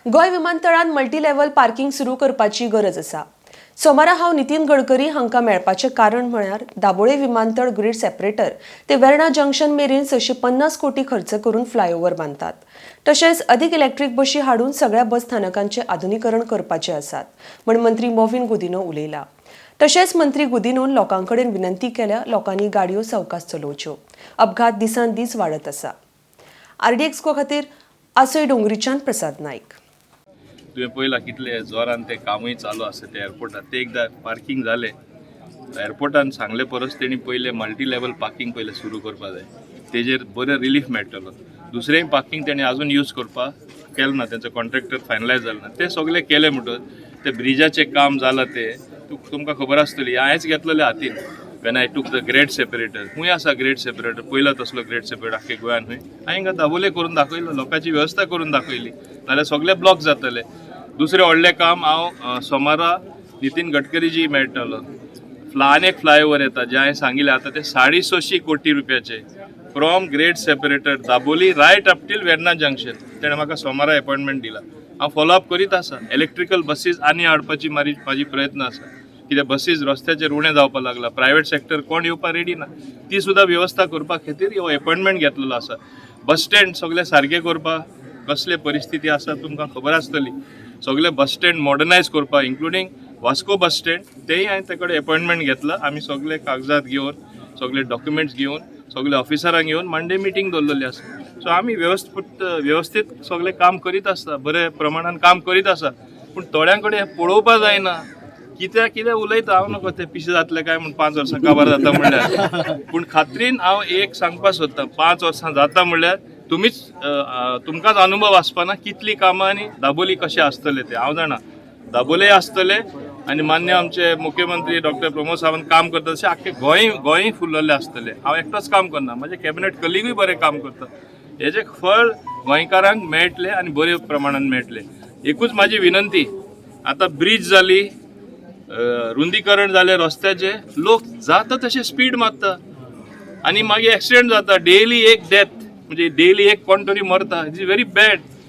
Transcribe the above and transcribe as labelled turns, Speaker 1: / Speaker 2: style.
Speaker 1: गोय विमानतळान multilevel parking सुरू करपाची गरज आसा। सोमारा हांव नितीन गडकरी हांकां मेळपाचें कारण म्हळ्यार दाबोळे विमानतळ ग्रीड सेपरेटर ते वेर्णा जंक्शन मेरेन 650 कोटी खर्च करून फ्लायओव्हर बांदतात। तशेंच अधिक इलेक्ट्रीक बशी हाडून सगळ्या बस स्थानकांचे आधुनीकरण करपाचे आसात म्हण मंत्री मोविन गुदिनो उलयला। तशेंच मंत्री गुदिनोन लोकांकडेन विनंती केल्या लोकांनी गाडयो सावकाश चलोवच्यो। अपघात दिसान दीस वाडत आसा। RDX खातीर आसय डोंगरीच्यान प्रसाद नाईक।
Speaker 2: तुम्ही पळयला कितले जोरान ते कामूय चालू आसा ते एअरपोर्टात ते एकदा पार्किंग जाले एअरपोर्टान सांगले परस तेणी पयले मल्टी लेवल पार्किंग पयले सुरू करपा जाय तेजेर बरें रिलीफ मेळटलो। दुसरें पार्किंग तेणी अजून यूज करपा केलें ना, तेंचो कॉन्ट्रॅक्टर फायनलायज जालो ना, ते सगळे केले म्हणटच ते ब्रिजाचें काम जालां ते तुमकां खबर आसतली। हांवेंच घेतलेले हातीन when I took the grade separator. खूंय आसा ग्रेड सेपरेटर, पयलो तसलो ग्रेड सेपरेटर आख्खे गोंयान खंय। हांवें हिंगा दाबोले करून दाखयलो, लोकांची वेवस्था करून दाखयली, नाल्यार सगळे ब्लॉक जातले। दुसरें व्हडलें काम हांव सोमारा नितीन गडकरीजी मेळटलो। आनी एक फ्लायओव्हर येता जे हांवें सांगिल्लें आतां ते 650 कोटी रुपयाचे from grade separator Dabolim right up till Verna junction. तेणें म्हाका सोमारा अपॉयंटमेंट दिला। हांव फॉलोअप करीत आसा। इलेक्ट्रिकल बसीस आनी हाडपाची म्हाजी प्रयत्न आसा, कित्याक बसीस रस्त्याचेर उणें जावपाक लागला। प्रायवेट सेक्टर कोण येवपाक रेडी ना, ती सुद्दां वेवस्था करपा खातीर हो अपॉयंटमेंट घेतलेलो आसा। बस स्टँड सगळे सारखे करपाक कसले परिस्थिती आसा तुमकां खबर आसतली। सगळे बस स्टँड मॉडर्नायज करपाक इन्क्लुडींग वास्को बस स्टँड तेय हांवें ते कडेन अपॉयंटमेंट घेतला। आमी सगळे कागजात घेवन सगळे डॉक्युमेंट्स घेवन सगळे ऑफिसरांक घेवन मंडे मिटींग दवरलेली आसा। सो आमी वेवस्थीत सगळे काम करीत आसता, बरे प्रमाणान काम करीत आसा। पूण थोड्यां कडेन पळोवपा जायना कित्याक उलयता हांव नको ते पिशे जातले काय म्हण 5 वर्सां काबार जाता म्हणल्यार। पूण खात्रीन हांव एक सांगपाक सोदतां, 5 वर्सां जाता म्हणल्यार तुमकांच अनुभव आसपाना कितली कामां आनी दाबोली कशें आसतले ते। हांव जाणा दाबोले आसतले आनी मान्य आमचे मुख्यमंत्री डॉक्टर प्रमोद सावंत काम करता तशें आख्खे गोंय फुल्लले आसतले। हांव एकटोच काम करना, म्हजे कॅबिनेट कलिगूय बरें काम करता। हेजें फळ गोंयकारांक मेळटलें आनी बऱ्या प्रमाणान मेळटलें। एकूच म्हाजी विनंती, आतां ब्रिज जाली, रुंदीकरण जालें रस्त्याचे, लोक जाता तशें स्पीड मारता आनी मागीर एक्सिडेंट जाता। डेली एक डेथ म्हणजे डेली एक कोण तरी मरता। It is very bad.